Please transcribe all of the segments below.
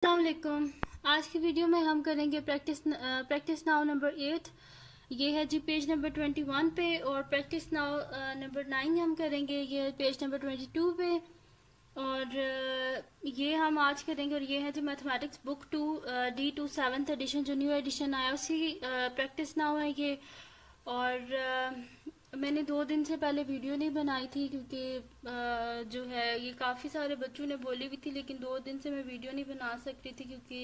अस्सलाम वालेकुम। आज की वीडियो में हम करेंगे प्रैक्टिस नाउ नंबर 8। ये है जी पेज नंबर 21 पे, और प्रैक्टिस नाउ नंबर 9 हम करेंगे, ये है पेज नंबर 22 पे। और ये हम आज करेंगे, और ये है जी mathematics book 2 D2 7th edition, जो न्यू एडिशन आया उसी प्रैक्टिस नाउ है ये। और मैंने 2 दिन से पहले वीडियो नहीं बनाई थी क्योंकि जो है ये काफ़ी सारे बच्चों ने बोली भी थी, लेकिन 2 दिन से मैं वीडियो नहीं बना सकती थी क्योंकि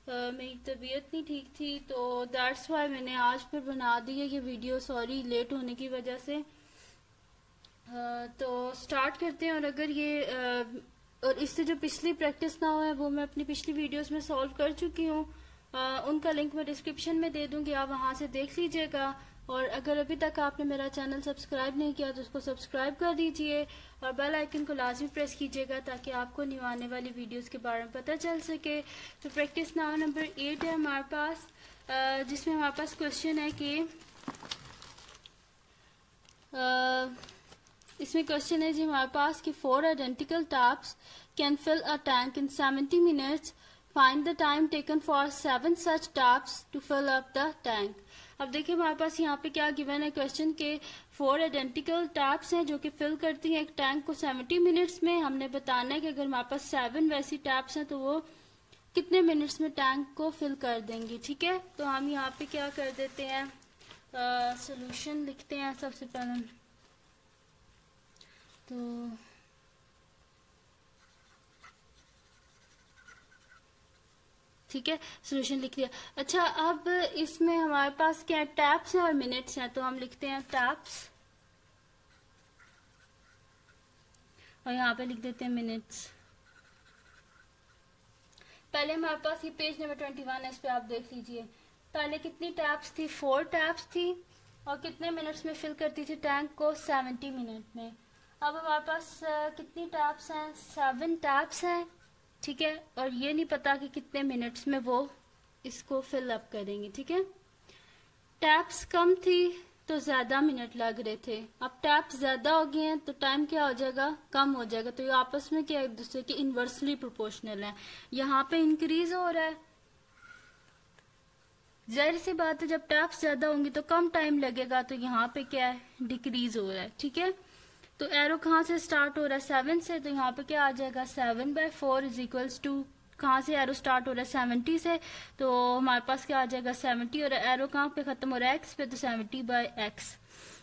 मेरी तबीयत नहीं ठीक थी। तो दैट्स वाई मैंने आज फिर बना दी है ये वीडियो, सॉरी लेट होने की वजह से। तो स्टार्ट करते हैं। और अगर ये और इससे जो पिछली प्रैक्टिस ना हो है वो मैं अपनी पिछली वीडियोस में सॉल्व कर चुकी हूँ। उनका लिंक मैं डिस्क्रिप्शन में दे दूंगी, आप वहां से देख लीजिएगा। और अगर अभी तक आपने मेरा चैनल सब्सक्राइब नहीं किया तो उसको सब्सक्राइब कर दीजिए, और बेल आइकन को लाजमी प्रेस कीजिएगा ताकि आपको न्यू आने वाली वीडियोस के बारे में पता चल सके। तो प्रैक्टिस नाउ नंबर 8 है हमारे पास, जिसमें हमारे पास क्वेश्चन है कि इसमें क्वेश्चन है जी हमारे पास कि 4 identical taps can fill a tank in 70 minutes. Find the time taken for 7 such taps to fill up the tank. अब देखिए हमारे पास यहाँ पे क्या गिवन है क्वेश्चन के 4 आइडेंटिकल टैप्स हैं जो कि फिल करती हैं एक टैंक को 70 मिनट्स में। हमने बताना है कि अगर हमारे पास 7 वैसी टैप्स हैं तो वो कितने मिनट्स में टैंक को फिल कर देंगी। ठीक है, तो हम यहाँ पे क्या कर देते हैं, सोल्यूशन लिखते हैं सबसे पहले। तो ठीक है, सोल्यूशन लिख दिया। अच्छा, अब इसमें हमारे पास क्या टैप्स हैं और मिनट्स हैं, तो हम लिखते हैं टैप्स और यहाँ पे लिख देते हैं मिनट्स। पहले हमारे पास ये पेज नंबर 21 है, इस पे आप देख लीजिए। पहले कितनी टैप्स थी, 4 टैप्स थी, और कितने मिनट्स में फिल करती थी टैंक को, 70 मिनट में। अब हमारे पास कितनी टैप्स हैं, 7 टैप्स हैं। ठीक है, और ये नहीं पता कि कितने मिनट्स में वो इसको फिल अप करेंगे। ठीक है, टैप्स कम थी तो ज्यादा मिनट लग रहे थे, अब टैप्स ज्यादा हो गए हैं तो टाइम क्या हो जाएगा, कम हो जाएगा। तो ये आपस में क्या एक दूसरे के इनवर्सली प्रोपोर्शनल है। यहाँ पे इंक्रीज हो रहा है, जाहिर सी बात है जब टैप्स ज्यादा होंगी तो कम टाइम लगेगा, तो यहाँ पे क्या है, डिक्रीज हो रहा है। ठीक है, तो एरो कहाँ से स्टार्ट हो रहा है, 7 से, तो यहाँ पे क्या आ जाएगा 7/4 इज इक्वल्स टू, कहाँ से एरो स्टार्ट हो रहा है 70 से, तो हमारे पास क्या आ जाएगा 70, और एरो कहाँ पे खत्म हो रहा है, एक्स पे, तो 70/x।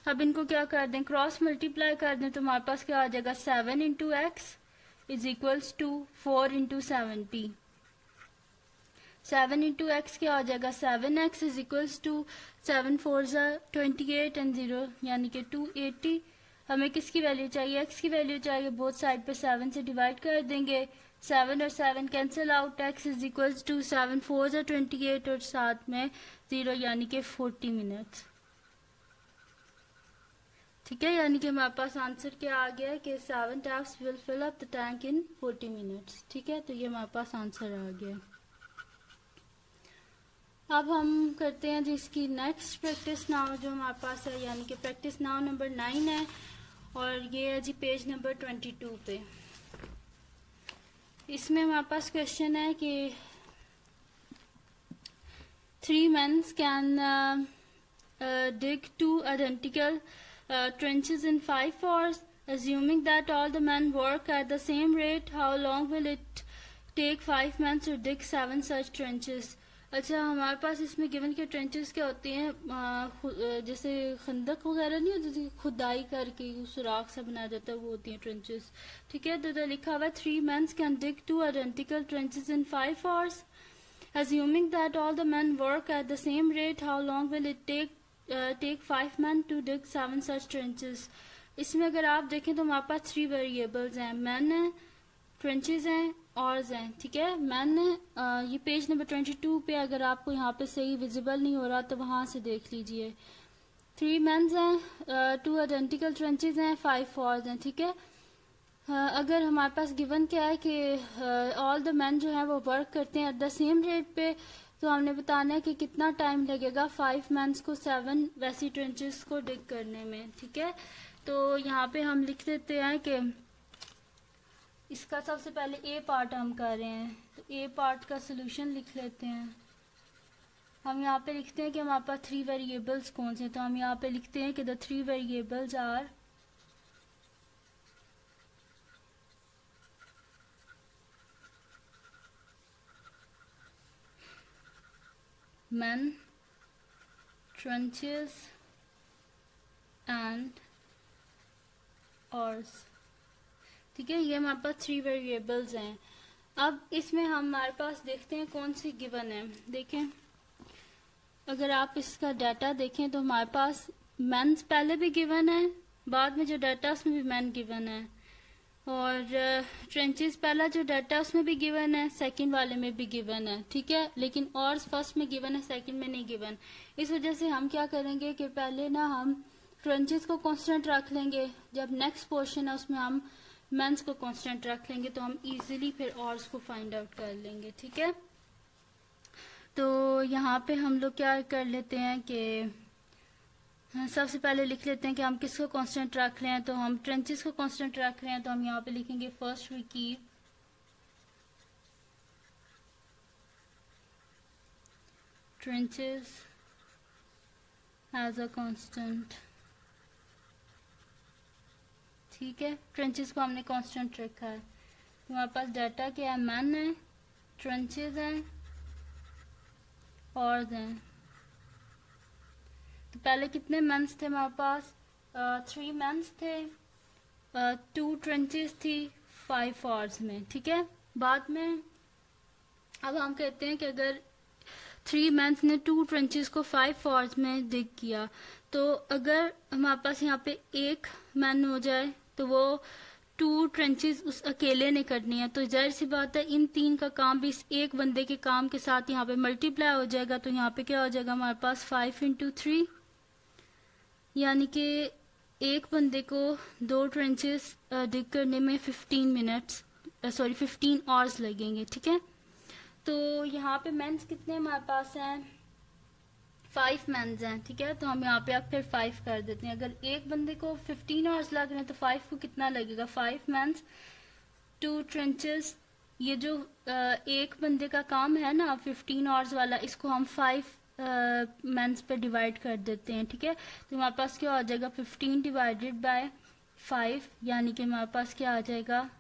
अब इनको क्या कर दें, क्रॉस मल्टीप्लाई कर दें, तो हमारे पास क्या आ जाएगा 7 into x is equals to 4 into 70। 7 into x क्या हो जाएगा, 7x is equals to 7 4 28 and 0 यानी कि 280। हमें किसकी वैल्यू चाहिए, x की वैल्यू चाहिए, बोथ साइड पे 7 से डिवाइड कर देंगे, 7 और 7 cancel out, x is equals to 7 4 28 और साथ में 0 यानी कि 40 मिनट्स। ठीक है, यानी कि हमारे पास आंसर क्या आ गया है कि 7 taps will fill up the tank in 40 minutes. ठीक है, तो ये हमारे पास आंसर आ गया। अब हम करते हैं जी इसकी नेक्स्ट प्रैक्टिस नाउ जो हमारे पास है, यानी कि प्रैक्टिस नाउ नंबर 9 है, और ये है जी पेज नंबर 22 पे। इसमें हमारे पास क्वेश्चन है कि 3 men can dig 2 identical trenches in 5 hours. Assuming that all the men work at the same rate, how long will it take 5 men to dig 7 such trenches? अच्छा, हमारे पास इसमें गिवन के trenches क्या होती हैं, जैसे खंदक वगैरह नहीं होती थी, खुदाई करके सुराख सा बनाया जाता है, वो होती हैं ट्रेंचेस। ठीक है, तो लिखा हुआ है 3 men can dig 2 identical trenches in 5 hours. Assuming that all the men work at the same rate, how long will it take 5 men to dig 7 such trenches? इसमें अगर आप देखें तो हमारे पास 3 वेरिएबल्स हैं, men हैं, ट्रेंचेस हैं, और हैं। ठीक है, मैंने ये पेज नंबर 22 पे, अगर आपको यहाँ पे सही विजिबल नहीं हो रहा तो वहां से देख लीजिए। 3 मेंस हैं, 2 आइडेंटिकल ट्रेंचेस हैं, 5 फॉर्स हैं। ठीक है, अगर हमारे पास गिवन क्या है कि ऑल द मैन जो है वो वर्क करते हैं एट द सेम रेट पे, तो हमने बताना है कि कितना टाइम लगेगा 5 मेंस को 7 वैसी ट्रेंचेस को डिग करने में। ठीक है, तो यहाँ पे हम लिख देते हैं कि इसका सबसे पहले ए पार्ट हम कर रहे हैं, तो ए पार्ट का सोल्यूशन लिख लेते हैं। हम यहाँ पे लिखते हैं कि हमारे पास 3 वेरिएबल्स कौन से, तो हम यहाँ पे लिखते हैं कि the 3 variables are men, trenches and ours। ठीक है, ये हमारे पास 3 वेरिएबल्स हैं। अब इसमें हमारे पास देखते हैं कौन सी गिवन है। देखें, अगर आप इसका डाटा देखें तो हमारे पास मेंस पहले भी गिवन है, बाद में जो डाटा उसमें भी मेन गिवन है, और ट्रेंचेस पहला जो डाटा उसमें भी गिवन है, सेकंड वाले में भी गिवन है। ठीक है, लेकिन और फर्स्ट में गिवन है, सेकंड में नहीं गिवन। इस वजह से हम क्या करेंगे कि पहले ना हम ट्रेंचेस को कांस्टेंट रख लेंगे, जब नेक्स्ट पोर्शन है उसमें हम मेंस को कांस्टेंट रख लेंगे, तो हम इजीली फिर ऑर्स को फाइंड आउट कर लेंगे। ठीक है, तो यहाँ पे हम लोग क्या कर लेते हैं कि सबसे पहले लिख लेते हैं कि हम किसको कांस्टेंट रख रहे हैं। तो हम ट्रेंचेस को कांस्टेंट रख रहे हैं, तो हम यहाँ पे लिखेंगे first we keep trenches as a constant. ठीक है, ट्रेंचेस को हमने कांस्टेंट रखा है। तो हमारे पास डाटा क्या है, मैन है, ट्रेंचेस हैं और हैं। तो पहले कितने मेंस थे हमारे पास, 3 मेंस थे, 2 ट्रेंचेस थी 5 आवर्स में। ठीक है, बाद में अब हम कहते हैं कि अगर 3 मेंस ने 2 ट्रेंचेस को 5 आवर्स में डिग किया, तो अगर हमारे पास यहाँ पे एक मैन हो जाए तो वो 2 ट्रेंचेस उस अकेले ने करनी है, तो जाहिर सी बात है इन 3 का काम भी इस एक बंदे के काम के साथ यहाँ पे मल्टीप्लाई हो जाएगा। तो यहाँ पे क्या हो जाएगा हमारे पास 5 × 3, यानी कि एक बंदे को 2 ट्रेंचेस डिग करने में 15 आवर्स लगेंगे। ठीक है, तो यहाँ पे मेंस कितने हमारे पास हैं, 5 मेंस हैं। ठीक है, तो हम यहाँ पे अब फिर 5 कर देते हैं। अगर एक बंदे को 15 आवर्स लग रहे हैं तो 5 को कितना लगेगा, 5 मेंस 2 ट्रेंचेस। ये जो एक बंदे का काम है ना 15 आवर्स वाला, इसको हम 5 मेंस पे डिवाइड कर देते हैं। ठीक है, तो हमारे पास क्या आ जाएगा 15 डिवाइडेड बाय 5, यानी कि हमारे पास क्या आ जाएगा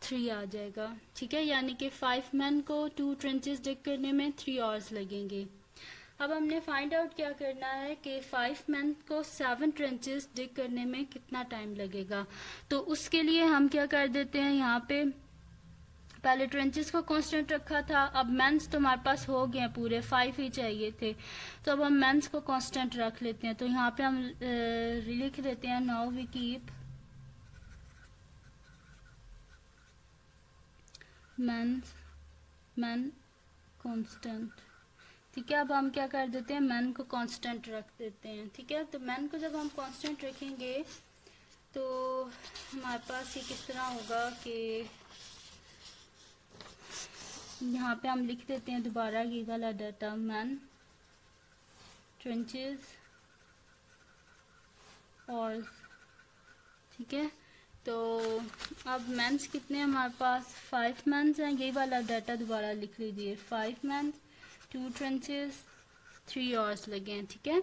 3 आ जाएगा। ठीक है, यानी कि 5 मेन को 2 ट्रेंचेस डिग करने में 3 आवर्स लगेंगे। अब हमने फाइंड आउट क्या करना है कि 5 मेन को 7 ट्रेंचेस डिग करने में कितना टाइम लगेगा। तो उसके लिए हम क्या कर देते हैं, यहाँ पे पहले ट्रेंचेस को कांस्टेंट रखा था, अब मेंस तो हमारे पास हो गए हैं पूरे, 5 ही चाहिए थे, तो अब हम मेंस को कांस्टेंट रख लेते हैं। तो यहाँ पे हम लिख देते हैं now we keep men constant. ठीक है, अब हम क्या कर देते हैं, मेन को कांस्टेंट रख देते हैं। ठीक है, तो मेन को जब हम कांस्टेंट रखेंगे तो हमारे पास ये किस तरह होगा कि यहाँ पे हम लिख देते हैं दोबारा ये वाला डाटा, मैन, ट्रेंचेस और। ठीक है, तो अब मेंस कितने हैं हमारे पास, 5 मेंस हैं। ये वाला डाटा दोबारा लिख लीजिए, 5 मेंस 2 ट्रेंचेस 3 आवर्स लगे हैं। ठीक है,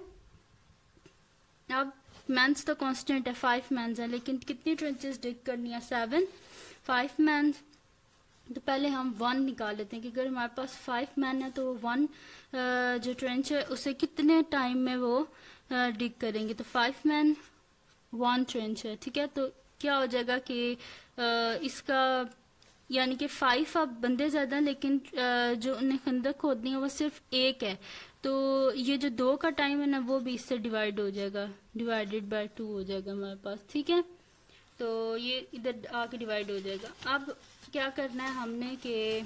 अब मेंस तो कांस्टेंट है, 5 मेंस है, लेकिन कितनी ट्रेंचेस डिग करनी है, 7। 5 मेंस, तो पहले हम 1 निकाल लेते हैं कि अगर हमारे पास 5 मैन है तो 1 जो ट्रेंच है उसे कितने टाइम में वो डिग करेंगे। तो 5 मैन 1 ट्रेंच है। ठीक है, तो क्या हो जाएगा कि इसका यानी कि 5 अब बंदे ज्यादा, लेकिन जो उन्हें खंदक खोदनी है वो सिर्फ 1 है, तो ये जो 2 का टाइम है ना वो भी इससे डिवाइड हो जाएगा, डिवाइडेड बाय 2 हो जाएगा हमारे पास। ठीक है, तो ये इधर आके डिवाइड हो जाएगा। अब क्या करना है हमने कि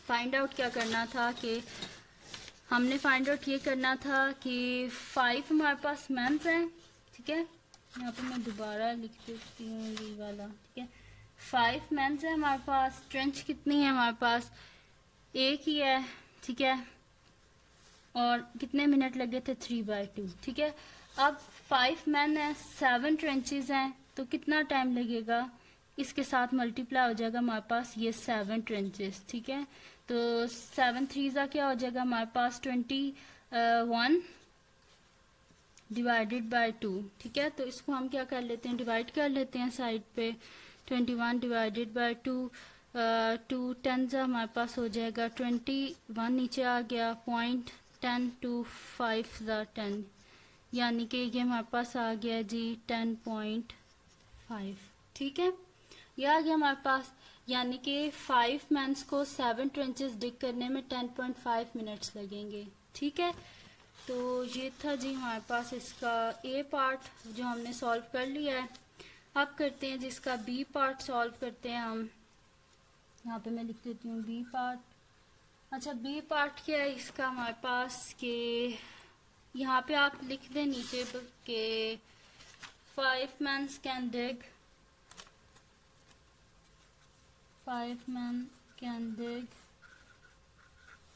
फाइंड आउट क्या करना था कि हमने फाइंड आउट ये करना था कि 5 हमारे पास मेंस हैं। ठीक है, यहाँ पे मैं दोबारा लिख देती हूँ ये वाला। ठीक है, 5 मेंस है हमारे पास। ट्रेंच कितनी है हमारे पास, 1 ही है। ठीक है, और कितने मिनट लगे थे, 3/2। ठीक है, अब 5 मैन है, 7 ट्रेंचेस हैं, तो कितना टाइम लगेगा, इसके साथ मल्टीप्लाई हो जाएगा हमारे पास ये 7 ट्रेंचेस, ठीक है। तो 7 3 क्या हो जाएगा हमारे पास 21 डिवाइडेड बाय 2, ठीक है। तो इसको हम क्या कर लेते हैं, डिवाइड कर लेते हैं साइड पे। 21 डिवाइडेड बाय 2, 2 10 हमारे पास हो जाएगा 21, नीचे आ गया 0.10 टू 5 10, यानी कि ये हमारे पास आ गया जी 10.5, ठीक है। यह आ गया हमारे पास, यानी कि 5 मैंस को 7 ट्रेंचेस डिग करने में 10.5 मिनट्स लगेंगे, ठीक है। तो ये था जी हमारे पास इसका ए पार्ट जो हमने सॉल्व कर लिया है। अब करते हैं जिसका बी पार्ट सॉल्व करते हैं हम। यहाँ पे मैं लिख देती हूँ बी पार्ट। अच्छा, बी पार्ट क्या है इसका हमारे पास के यहाँ पे आप लिख दें नीचे के 5 men can dig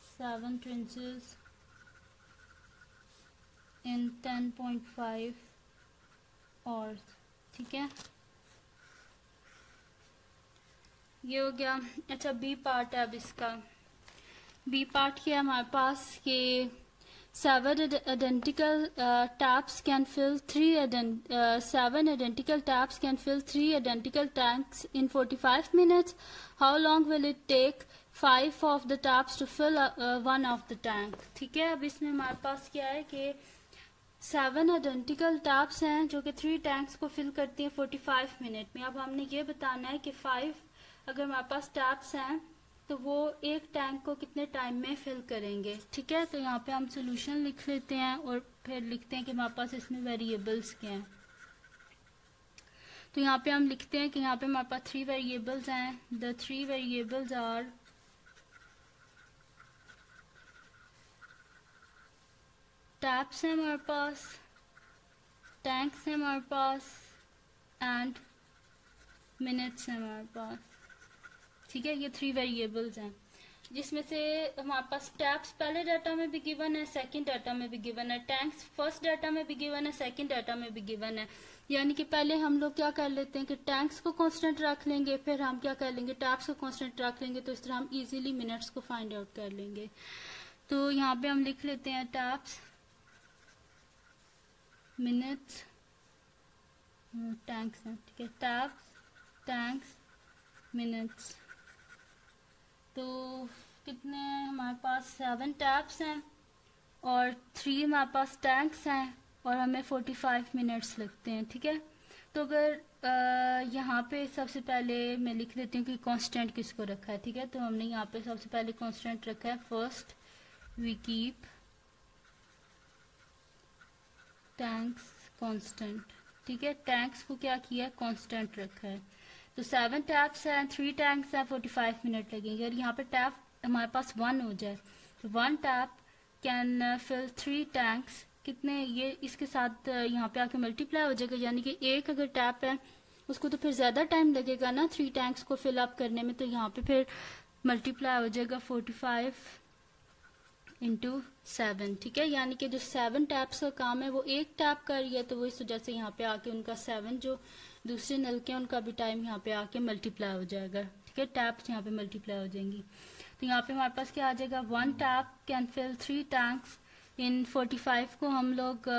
7 trenches in 10.5 hours, ठीक है। ये हो गया। अच्छा, बी पार्ट है अब इसका। बी पार्ट क्या है हमारे पास कि 7 identical taps can fill 3 7 identical taps can fill 3 identical tanks in 45 minutes. How long will it take 5 of the taps to fill one of the tank? ठीक है। अब इसमें हमारे पास क्या है कि 7 identical taps हैं जो कि 3 टैंक्स को फिल करती हैं 45 मिनट में। अब हमने ये बताना है कि 5 अगर हमारे पास टैप्स हैं तो वो एक टैंक को कितने टाइम में फिल करेंगे, ठीक है। तो यहाँ पे हम सोल्यूशन लिख लेते हैं और फिर लिखते हैं कि हमारे पास इसमें वेरिएबल्स क्या हैं। तो यहाँ पे हम लिखते हैं कि यहाँ पे हमारे पास 3 वेरिएबल्स हैं। द 3 वेरिएबल्स आर टैप्स हैं हमारे पास, टैंक्स हैं हमारे पास एंड मिनट्स हैं हमारे पास, ठीक है। ये 3 वेरिएबल्स हैं जिसमें से हमारे पास टैप्स पहले डाटा में भी गिवन है, सेकंड डाटा में भी गिवन है, टैंक्स फर्स्ट डाटा में भी गिवन है, सेकंड डाटा में भी गिवन है। यानी कि पहले हम लोग क्या कर लेते हैं कि टैंक्स को कांस्टेंट रख लेंगे, फिर हम क्या कर लेंगे टैप्स को कांस्टेंट रख लेंगे, तो इस तरह हम इजीली मिनट्स को फाइंड आउट कर लेंगे। तो यहाँ पे हम लिख लेते हैं टैप्स मिनट्स टैंक्स हैं, ठीक है। टैप्स टैंक्स मिनट्स, तो कितने हमारे पास 7 टैप्स हैं और 3 हमारे पास टैंक्स हैं और हमें 45 मिनट्स लगते हैं, ठीक है। तो अगर यहाँ पे सबसे पहले मैं लिख देती हूँ कि कांस्टेंट किसको रखा है, ठीक है। तो हमने यहाँ पे सबसे पहले कांस्टेंट रखा है first we keep tanks constant, ठीक है। टैंक्स को क्या किया कांस्टेंट रखा है। तो 7 टैप्स हैं, 3 टैंक्स हैं, 45 मिनट लगेंगे। और यहाँ पे टैप हमारे पास 1 हो जाए तो 1 टैप कैन फिल 3 टैंक्स, कितने ये इसके साथ यहाँ पे आके मल्टीप्लाई हो जाएगा, यानी कि एक अगर टैप है उसको तो फिर ज़्यादा टाइम लगेगा ना 3 टैंक्स को फिल अप करने में। तो यहाँ पे फिर मल्टीप्लाई हो जाएगा 45 इंटू 7, ठीक है। यानी कि जो 7 टैप्स का काम है वो एक टैप कर रही है, तो वो इस वजह से यहाँ पे आके उनका 7 जो दूसरे नल के उनका भी टाइम यहाँ पे आके मल्टीप्लाई हो जाएगा, ठीक है। टैप्स यहाँ पे मल्टीप्लाई हो जाएंगी। तो यहाँ पे हमारे पास क्या आ जाएगा 1 tap can fill 3 tanks in 45 को हम लोग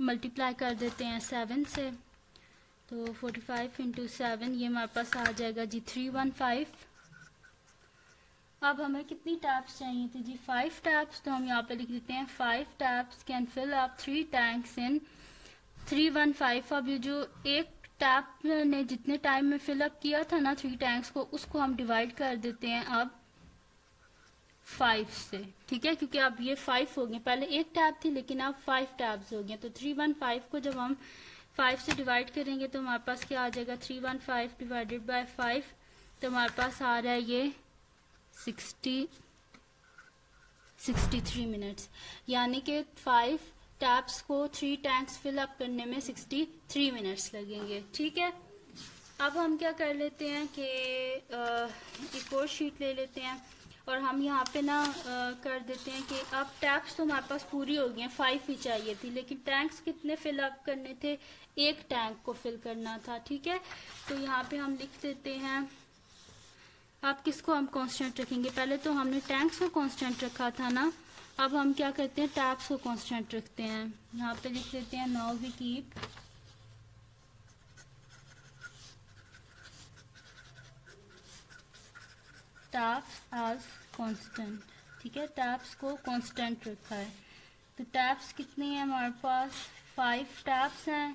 मल्टीप्लाई कर देते हैं 7 से। तो 45 इंटू 7 ये हमारे पास आ जाएगा जी 315। अब हमें कितनी टैप्स चाहिए थी जी 5 टैप्स। तो हम यहाँ पे लिख देते हैं 5 taps can fill up 3 tanks in 315। अब ये जो एक टैप ने जितने टाइम में फिलअप किया था ना 3 टैंक्स को, उसको हम डिवाइड कर देते हैं अब 5 से, ठीक है। क्योंकि अब ये 5 हो गए, पहले एक टैप थी लेकिन अब 5 टैप्स हो गए। तो 315 को जब हम 5 से डिवाइड करेंगे तो हमारे पास क्या आ जाएगा 315 डिवाइडेड बाय 5, तो हमारे पास आ रहा है ये 63 मिनट्स। यानी कि 5 टैप्स को 3 टैंक्स फिल अप करने में 63 मिनट्स लगेंगे, ठीक है। अब हम क्या कर लेते हैं कि एक और शीट ले लेते हैं और हम यहाँ पे ना कर देते हैं कि अब टैप्स तो हमारे पास पूरी हो गई हैं, 5 ही चाहिए थी, लेकिन टैंक्स कितने फिल अप करने थे, एक टैंक को फिल करना था। ठीक है, तो यहाँ पे हम लिख देते हैं, अब किसको हम कांस्टेंट रखेंगे, पहले तो हमने टैंक्स को कांस्टेंट रखा था ना, अब हम क्या करते हैं, टैप्स को कांस्टेंट रखते हैं। यहाँ पे लिख देते हैं now we keep taps as constant. ठीक है, टैप्स को कांस्टेंट रखा है। तो टैप्स कितने हैं हमारे पास, 5 टैप्स हैं।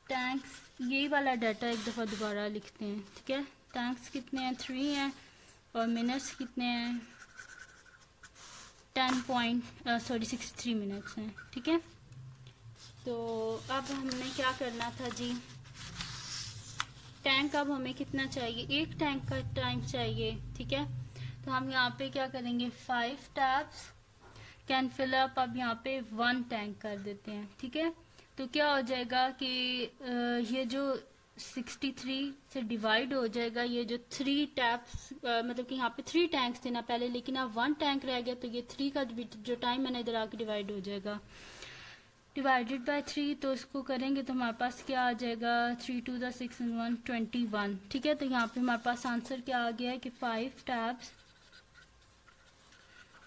टैंक्स, यही वाला डाटा एक दफ़ा दोबारा लिखते हैं। ठीक है, टैंक्स कितने हैं, 3 हैं, और मिनट्स कितने हैं, 63 मिनट्स हैं। ठीक है, तो अब हमने क्या करना था जी, टैंक अब हमें कितना चाहिए, एक टैंक का टाइम चाहिए। ठीक है, तो हम यहाँ पे क्या करेंगे, 5 टैप्स कैन फिल अप, अब यहाँ पे 1 टैंक कर देते हैं। ठीक है, तो क्या हो जाएगा कि ये जो 63 से डिवाइड हो जाएगा, ये जो 3 टैप्स मतलब कि यहाँ पे 3 टैंक्स थे ना पहले, लेकिन अब 1 टैंक रह गया, तो ये 3 का जो टाइम है ना इधर आके डिवाइड हो जाएगा, डिवाइडेड बाय 3। तो इसको करेंगे तो हमारे पास क्या आ जाएगा, 3 2 6 and 1 21। ठीक है, तो यहाँ पे हमारे पास आंसर क्या आ गया है कि 5 taps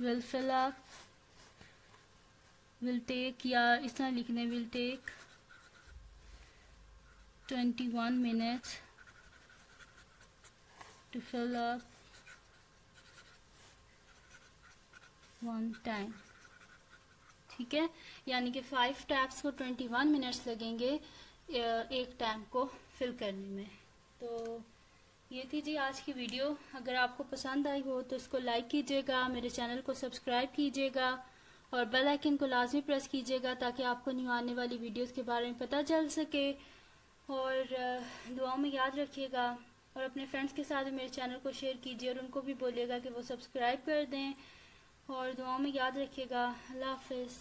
will fill up, will take, या इस तरह लिखने, will take 21 minutes to fill up 1 tank। ठीक है, यानी कि 5 टैप्स को 21 मिनट्स लगेंगे एक टैंक को फिल करने में। तो ये थी जी आज की वीडियो। अगर आपको पसंद आई हो तो इसको लाइक कीजिएगा, मेरे चैनल को सब्सक्राइब कीजिएगा और बेल आइकन को लाजमी प्रेस कीजिएगा ताकि आपको न्यू आने वाली वीडियोस के बारे में पता चल सके। और दुआओं में याद रखिएगा और अपने फ्रेंड्स के साथ मेरे चैनल को शेयर कीजिए और उनको भी बोलिएगा कि वो सब्सक्राइब कर दें। और दुआओं में याद रखिएगा। अल्लाह हाफिज़।